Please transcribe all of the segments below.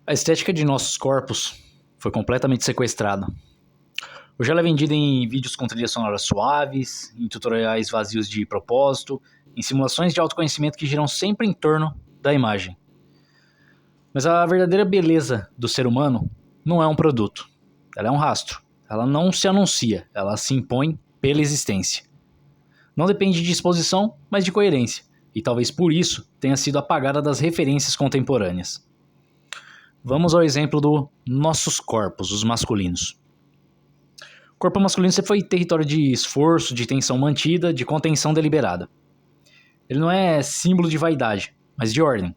A estética de nossos corpos foi completamente sequestrada. Hoje ela é vendida em vídeos com trilhas sonoras suaves, em tutoriais vazios de propósito, em simulações de autoconhecimento que giram sempre em torno da imagem. Mas a verdadeira beleza do ser humano não é um produto. Ela é um rastro. Ela não se anuncia, ela se impõe pela existência. Não depende de exposição, mas de coerência. E talvez por isso tenha sido apagada das referências contemporâneas. Vamos ao exemplo dos nossos corpos, os masculinos. O corpo masculino sempre foi território de esforço, de tensão mantida, de contenção deliberada. Ele não é símbolo de vaidade, mas de ordem.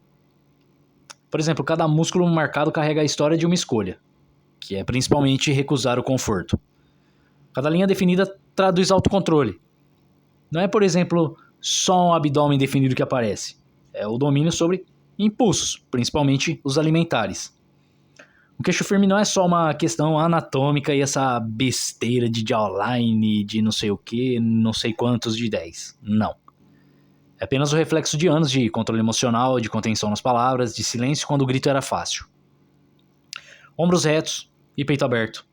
Por exemplo, cada músculo marcado carrega a história de uma escolha, que é principalmente recusar o conforto. Cada linha definida traduz autocontrole. Não é, por exemplo, só um abdômen definido que aparece. É o domínio sobre impulsos, principalmente os alimentares. O queixo firme não é só uma questão anatômica e essa besteira de jawline, de não sei o que, não sei quantos de 10. Não. É apenas o reflexo de anos de controle emocional, de contenção nas palavras, de silêncio quando o grito era fácil. Ombros retos e peito aberto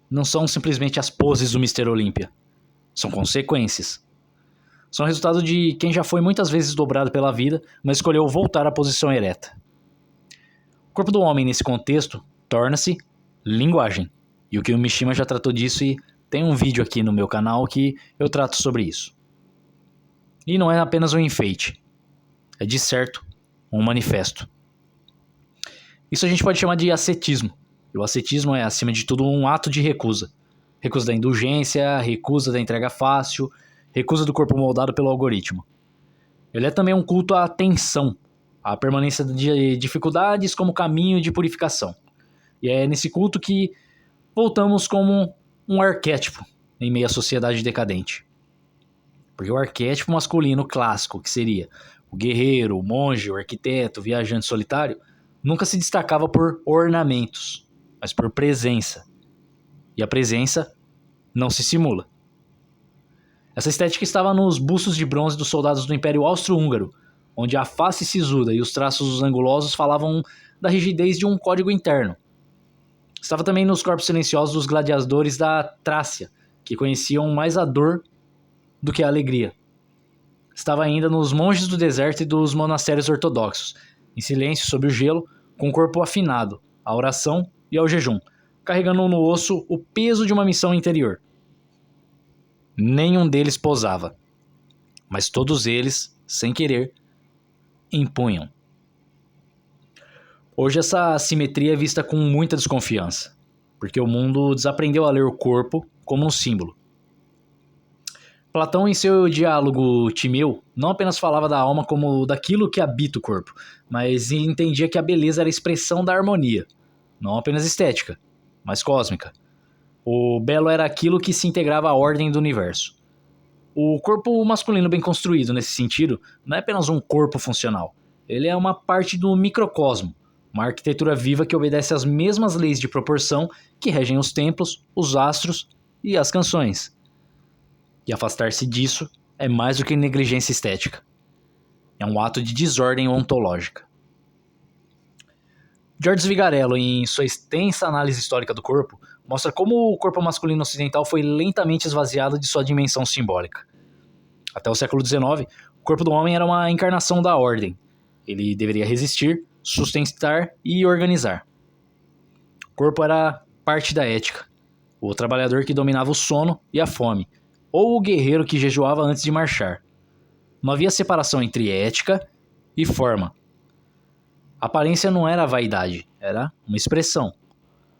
não são simplesmente as poses do Mr. Olímpia. São consequências. São resultado de quem já foi muitas vezes dobrado pela vida, mas escolheu voltar à posição ereta. O corpo do homem nesse contexto torna-se linguagem. E o Kiyo Mishima já tratou disso e tem um vídeo aqui no meu canal que eu trato sobre isso. E não é apenas um enfeite. É de certo um manifesto. Isso a gente pode chamar de ascetismo. E o ascetismo é, acima de tudo, um ato de recusa. Recusa da indulgência, recusa da entrega fácil, recusa do corpo moldado pelo algoritmo. Ele é também um culto à tensão, à permanência de dificuldades como caminho de purificação. E é nesse culto que voltamos como um arquétipo em meio à sociedade decadente. Porque o arquétipo masculino clássico, que seria o guerreiro, o monge, o arquiteto, o viajante solitário, nunca se destacava por ornamentos, mas por presença. E a presença não se simula. Essa estética estava nos bustos de bronze dos soldados do Império Austro-Húngaro, onde a face sisuda e os traços angulosos falavam da rigidez de um código interno. Estava também nos corpos silenciosos dos gladiadores da Trácia, que conheciam mais a dor do que a alegria. Estava ainda nos monges do deserto e dos monastérios ortodoxos, em silêncio sob o gelo, com o corpo afinado, à oração e ao jejum, carregando no osso o peso de uma missão interior. Nenhum deles posava, mas todos eles, sem querer, impunham. Hoje essa simetria é vista com muita desconfiança, porque o mundo desaprendeu a ler o corpo como um símbolo. Platão, em seu diálogo Timeu, não apenas falava da alma como daquilo que habita o corpo, mas entendia que a beleza era a expressão da harmonia, não apenas estética, mas cósmica. O belo era aquilo que se integrava à ordem do universo. O corpo masculino bem construído, nesse sentido, não é apenas um corpo funcional. Ele é uma parte do microcosmo, uma arquitetura viva que obedece às mesmas leis de proporção que regem os templos, os astros e as canções. E afastar-se disso é mais do que negligência estética. É um ato de desordem ontológica. George Vigarello, em sua extensa análise histórica do corpo, mostra como o corpo masculino ocidental foi lentamente esvaziado de sua dimensão simbólica. Até o século XIX, o corpo do homem era uma encarnação da ordem. Ele deveria resistir, sustentar e organizar. O corpo era parte da ética, o trabalhador que dominava o sono e a fome, ou o guerreiro que jejuava antes de marchar. Não havia separação entre ética e forma. A aparência não era vaidade, era uma expressão.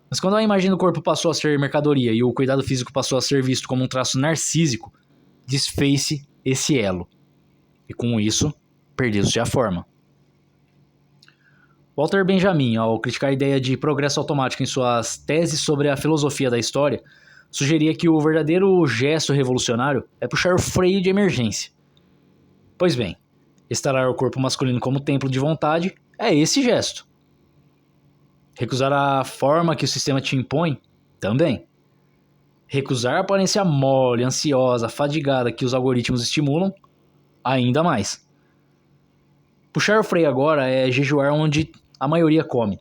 Mas quando a imagem do corpo passou a ser mercadoria e o cuidado físico passou a ser visto como um traço narcísico, desfez-se esse elo. E com isso, perdeu-se a forma. Walter Benjamin, ao criticar a ideia de progresso automático em suas teses sobre a filosofia da história, sugeria que o verdadeiro gesto revolucionário é puxar o freio de emergência. Pois bem, instalar o corpo masculino como templo de vontade é esse gesto. Recusar a forma que o sistema te impõe, também. Recusar a aparência mole, ansiosa, fadigada que os algoritmos estimulam, ainda mais. Puxar o freio agora é jejuar onde a maioria come.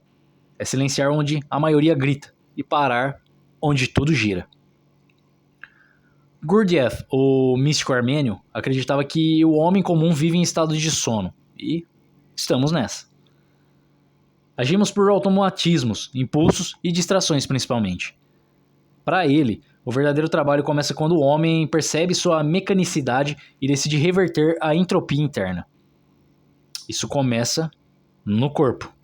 é silenciar onde a maioria grita e parar onde tudo gira. Gurdjieff, o místico armênio, acreditava que o homem comum vive em estado de sono, e estamos nessa. Agimos por automatismos, impulsos e distrações principalmente. Para ele, o verdadeiro trabalho começa quando o homem percebe sua mecanicidade e decide reverter a entropia interna. Isso começa no corpo.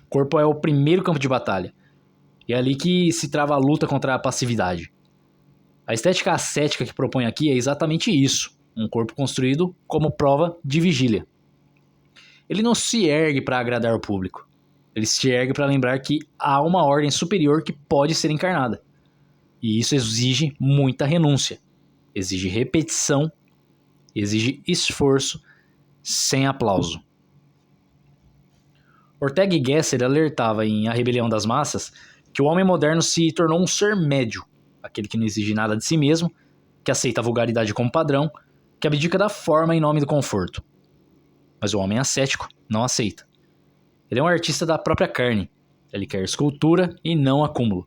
O corpo é o primeiro campo de batalha, e é ali que se trava a luta contra a passividade. A estética ascética que propõe aqui é exatamente isso, um corpo construído como prova de vigília. Ele não se ergue para agradar o público, ele se ergue para lembrar que há uma ordem superior que pode ser encarnada. E isso exige muita renúncia, exige repetição, exige esforço, sem aplauso. Ortega y Gasset alertava em A Rebelião das Massas que o homem moderno se tornou um ser médio, aquele que não exige nada de si mesmo, que aceita a vulgaridade como padrão, que abdica da forma em nome do conforto. Mas o homem ascético não aceita. Ele é um artista da própria carne. Ele quer escultura e não acúmulo.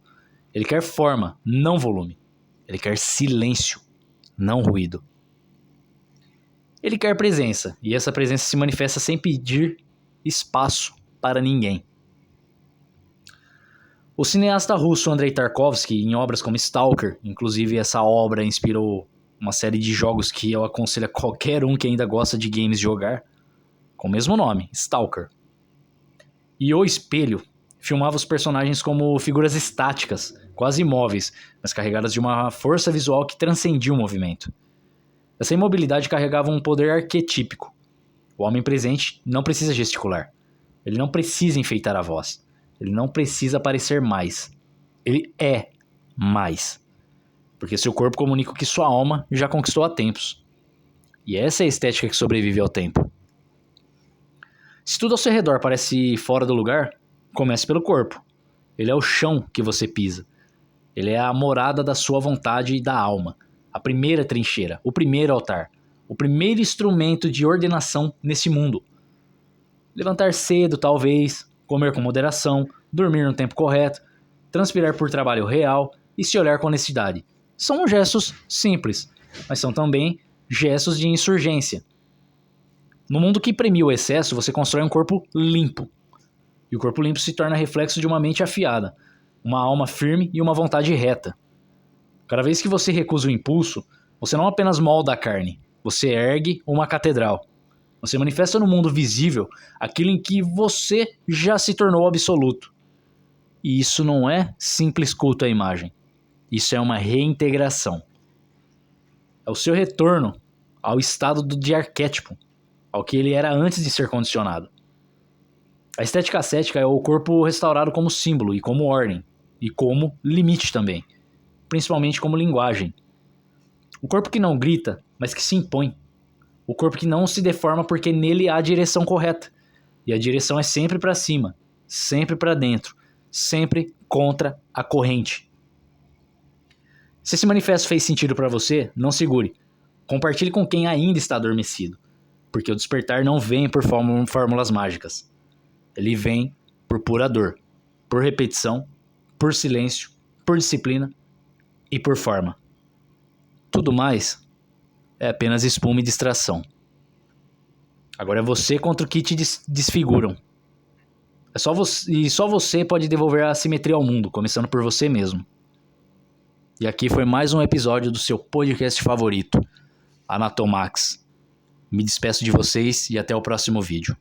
Ele quer forma, não volume. Ele quer silêncio, não ruído. Ele quer presença, e essa presença se manifesta sem pedir espaço para ninguém. O cineasta russo Andrei Tarkovsky, em obras como Stalker, inclusive essa obra inspirou uma série de jogos que eu aconselho a qualquer um que ainda gosta de games jogar, com o mesmo nome, Stalker. E O Espelho filmava os personagens como figuras estáticas, quase imóveis, mas carregadas de uma força visual que transcendia o movimento. Essa imobilidade carregava um poder arquetípico. O homem presente não precisa gesticular. Ele não precisa enfeitar a voz. Ele não precisa parecer mais. Ele é mais. Porque seu corpo comunica o que sua alma já conquistou há tempos. E essa é a estética que sobrevive ao tempo. Se tudo ao seu redor parece fora do lugar, comece pelo corpo. Ele é o chão que você pisa. Ele é a morada da sua vontade e da alma. A primeira trincheira, o primeiro altar. O primeiro instrumento de ordenação nesse mundo. Levantar cedo, talvez, comer com moderação, dormir no tempo correto, transpirar por trabalho real e se olhar com honestidade. São gestos simples, mas são também gestos de insurgência. No mundo que premia o excesso, você constrói um corpo limpo. E o corpo limpo se torna reflexo de uma mente afiada, uma alma firme e uma vontade reta. Cada vez que você recusa o impulso, você não apenas molda a carne, você ergue uma catedral. Você manifesta no mundo visível aquilo em que você já se tornou absoluto. E isso não é simples culto à imagem. Isso é uma reintegração. É o seu retorno ao estado de arquétipo, ao que ele era antes de ser condicionado. A estética ascética é o corpo restaurado como símbolo e como ordem, e como limite também, principalmente como linguagem. O corpo que não grita, mas que se impõe. O corpo que não se deforma porque nele há a direção correta. E a direção é sempre para cima, sempre para dentro, sempre contra a corrente. Se esse manifesto fez sentido para você, não segure. Compartilhe com quem ainda está adormecido. Porque o despertar não vem por fórmulas mágicas. Ele vem por pura dor, por repetição, por silêncio, por disciplina e por forma. Tudo mais é apenas espuma e distração. Agora é você contra o que te desfiguram. E só você pode devolver a simetria ao mundo, começando por você mesmo. E aqui foi mais um episódio do seu podcast favorito, Anatomax. Me despeço de vocês e até o próximo vídeo.